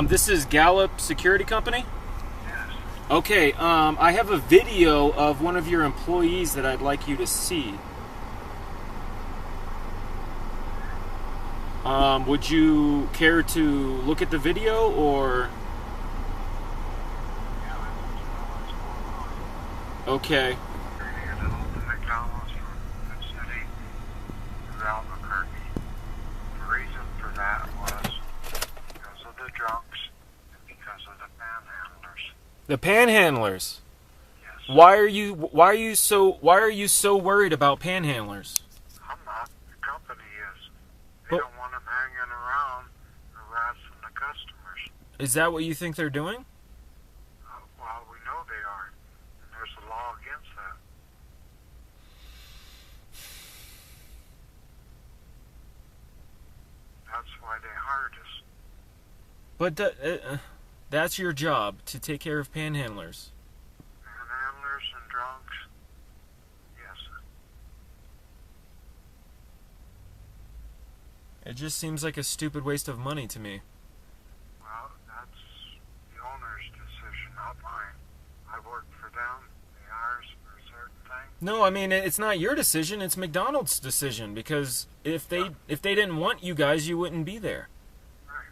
This is Gallup Security Company? Yes. Okay, I have a video of one of your employees that I'd like you to see. Would you care to look at the video, or... Yeah, I want to know what's going on. Okay. They're here to open McDonald's from the city of Albuquerque. The reason for that was because of the drunks and because of the panhandlers. The panhandlers. Yes. Why are you so worried about panhandlers? I'm not. The company is. They But- don't want them hanging around harassing the customers. Is that what you think they're doing? Well, we know they are. And there's a law against that. That's why they hired us. But that's your job, to take care of panhandlers. Panhandlers and drunks. Yes. It just seems like a stupid waste of money to me. Well, that's the owner's decision, not mine. I work for them. They hire us for a certain thing. No, I mean, it's not your decision, it's McDonald's decision, because if they didn't want you guys, you wouldn't be there. Right.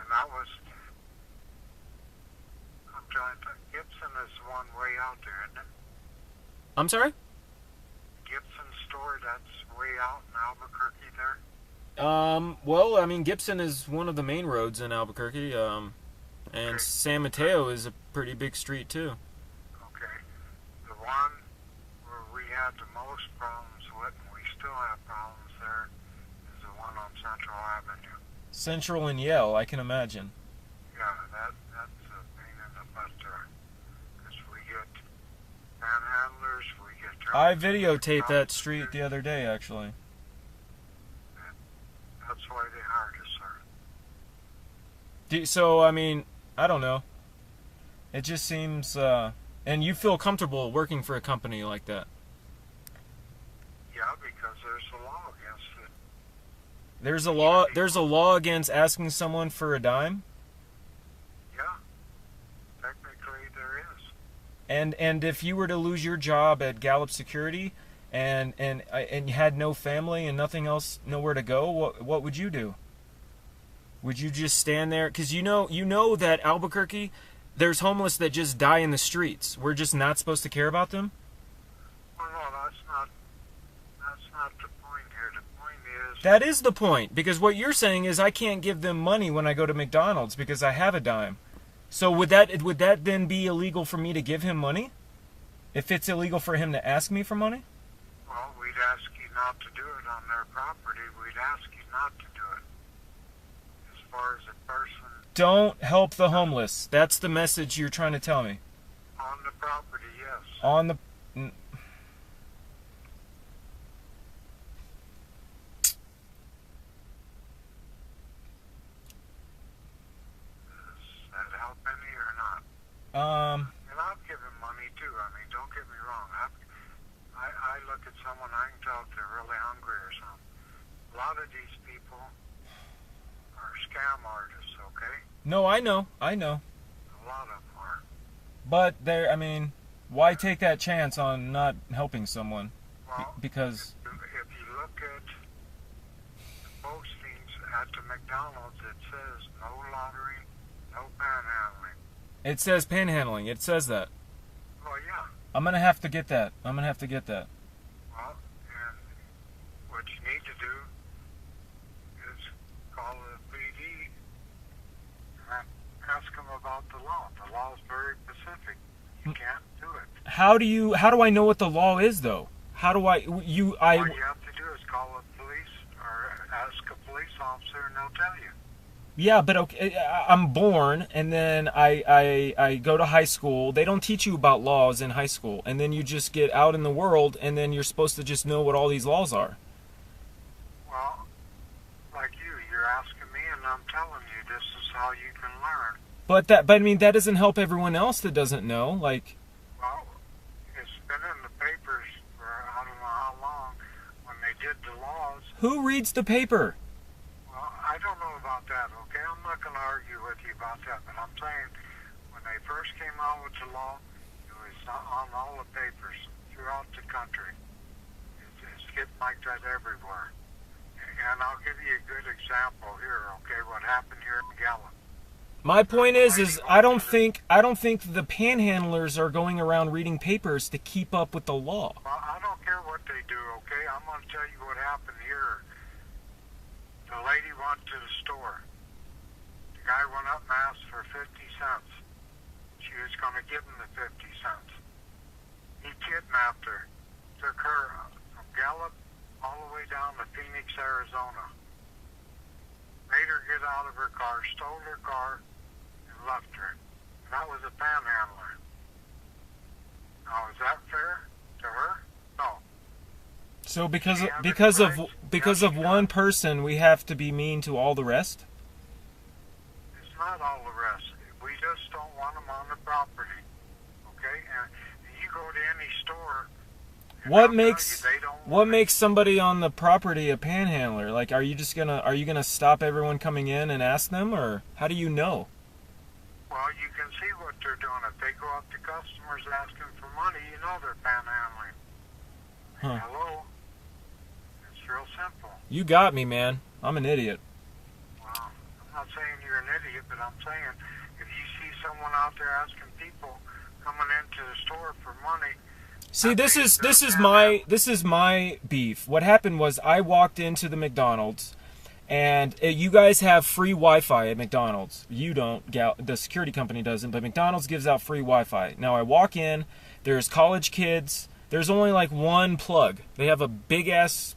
And that was... I'm trying to... Gibson is one way out there, isn't it? I'm sorry? Gibson store, that's way out in Albuquerque there. Well, I mean, Gibson is one of the main roads in Albuquerque, and Okay. San Mateo is a pretty big street, too. Okay. The one where we had the most problems with, and we still have problems there, is the one on Central Avenue. Central and Yale, I can imagine. Yeah, that's a pain in the butt there. Because we get panhandlers, we get drunk. I videotaped that street the other day, actually. That's why they hired us, sir. So, I mean, I don't know. It just seems, and you feel comfortable working for a company like that. Yeah, because there's a law against it. There's a law against asking someone for a dime? Yeah. Technically, there is. And if you were to lose your job at Gallup Security and you had no family and nothing else, nowhere to go, what would you do? Would you just stand there? Because you know that Albuquerque, there's homeless that just die in the streets. We're just not supposed to care about them? Well, no, that's not the point here. The point is... That is the point, because what you're saying is I can't give them money when I go to McDonald's because I have a dime. So would that then be illegal for me to give him money? If it's illegal for him to ask me for money? Well, we'd ask you not to do it on their property. We'd ask you not to do it. As far as a person Don't help the homeless. That's the message you're trying to tell me. on the property, yes. On the... Does that help any or not? And I'll give him money too. I mean, don't get me wrong. I look at someone, I can tell if they're really hungry or something. A lot of these people are scam artists, okay? No, I know. A lot of them are. But there, I mean, why take that chance on not helping someone? Well, Because if you look at the postings at the McDonald's, it says no lottery, no panhandling. it says panhandling. It says that. Well, yeah. I'm gonna have to get that. Well, and what you need to do is call the PD and ask them about the law. The law is very specific. You can't do it. How do I know what the law is, though? How do I... All you have to do is call the police or ask a police officer and they'll tell you. Yeah, but okay, I'm born, and then I go to high school. They don't teach you about laws in high school. And then you just get out in the world, and then you're supposed to just know what all these laws are. Well, like you're asking me and I'm telling you this is how you can learn. But I mean, that doesn't help everyone else that doesn't know. Like, Well, it's been in the papers for I don't know how long when they did the laws. who reads the paper? Well, I don't know about about that, okay? I'm not going to argue with you about that, but I'm saying when they first came out with the law, it was on all the papers throughout the country. It's getting like that everywhere. And I'll give you a good example here, okay, what happened here in Gallup. My point is I don't think the panhandlers are going around reading papers to keep up with the law. Well, I don't care what they do, okay? I'm going to tell you what happened here. The lady went to the store. The guy went up and asked for 50 cents. She was going to give him the 50 cents. He kidnapped her, took her from Gallup all the way down to Phoenix, Arizona. Made her get out of her car, stole her car, and left her. And that was a panhandler. Now, is that fair to her? No. So because of one person, we have to be mean to all the rest? It's not all the rest. We just don't want them on the property. Okay? And you go to any store. What makes somebody on the property a panhandler? Like, are you gonna stop everyone coming in and ask them, or how do you know? Well, you can see what they're doing. If they go up to customers asking for money, you know they're panhandling. Huh. Hello? It's real simple. You got me, man. I'm an idiot. Well, I'm not saying you're an idiot, but I'm saying if you see someone out there asking people coming into the store for money. See, this is my beef. What happened was I walked into the McDonald's, and you guys have free Wi-Fi at McDonald's. You don't. The security company doesn't, but McDonald's gives out free Wi-Fi. Now I walk in. There's college kids. There's only like one plug. They have a big ass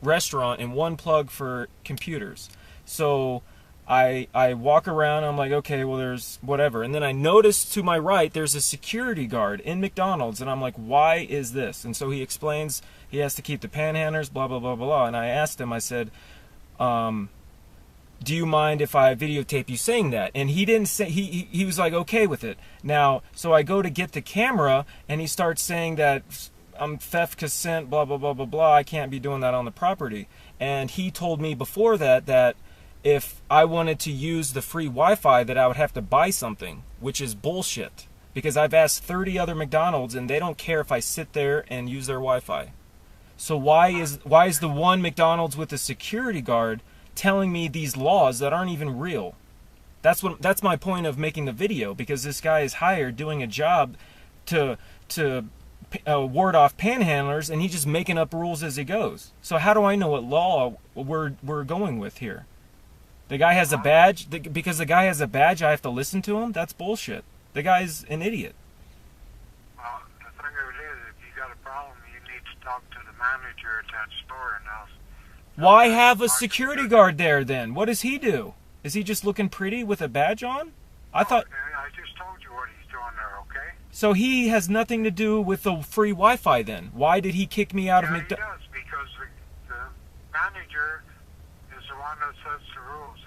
restaurant and one plug for computers. So I walk around, I'm like, okay, well, there's whatever. And then I notice to my right, there's a security guard in McDonald's. And I'm like, why is this? And so he explains he has to keep the panhandlers, blah, blah, blah, blah, blah. And I asked him, I said, do you mind if I videotape you saying that? And he didn't say, he was like, okay with it. Now, so I go to get the camera, and he starts saying that I'm theft consent, blah, blah, blah, blah, blah. I can't be doing that on the property. And he told me before that if I wanted to use the free Wi-Fi, that I would have to buy something, which is bullshit. Because I've asked 30 other McDonald's, and they don't care if I sit there and use their Wi-Fi. So why is the one McDonald's with a security guard telling me these laws that aren't even real? That's my point of making the video, because this guy is hired doing a job to ward off panhandlers, and he's just making up rules as he goes. So how do I know what law we're going with here? The guy has a badge. Because the guy has a badge, I have to listen to him? That's bullshit. The guy's an idiot. Well, the thing of it is, if you got a problem, you need to talk to the manager at that store and else. Why have a security guard there then? What does he do? Is he just looking pretty with a badge on? I thought. Okay, I just told you what he's doing there, okay? So he has nothing to do with the free Wi-Fi then? Why did he kick me out of McDonald's? He does, because the manager is the one that sets the rules.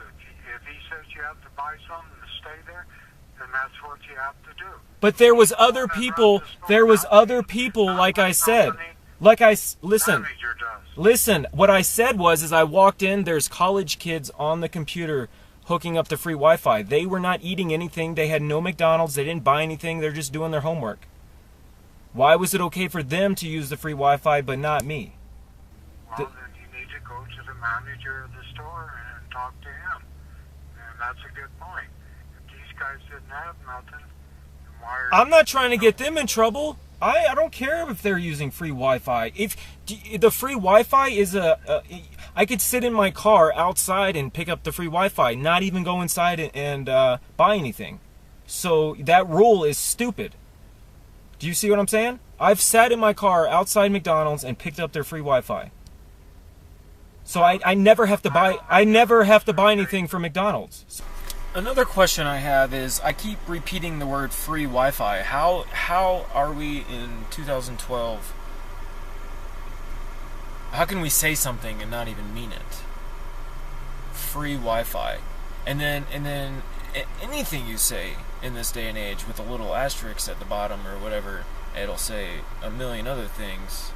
If he says you have to buy something to stay there, then that's what you have to do. But there was other people. There was other people, like I said. Listen. What I said was, I walked in. There's college kids on the computer hooking up the free Wi-Fi. They were not eating anything. They had no McDonald's. They didn't buy anything. They're just doing their homework. Why was it okay for them to use the free Wi-Fi but not me? Well, then you need to go to the manager of the store and talk to him. And that's a good point. If these guys didn't have nothing, then why are I'm not trying to get them in trouble. I don't care if they're using free Wi-Fi. If the free Wi-Fi is I could sit in my car outside and pick up the free Wi-Fi, not even go inside and buy anything. So that rule is stupid. Do you see what I'm saying? I've sat in my car outside McDonald's and picked up their free Wi-Fi. So I never have to buy anything from McDonald's. Another question I have is, I keep repeating the word free Wi-Fi. How are we in 2012? How can we say something and not even mean it? Free Wi-Fi. And then anything you say in this day and age with a little asterisk at the bottom or whatever, it'll say a million other things.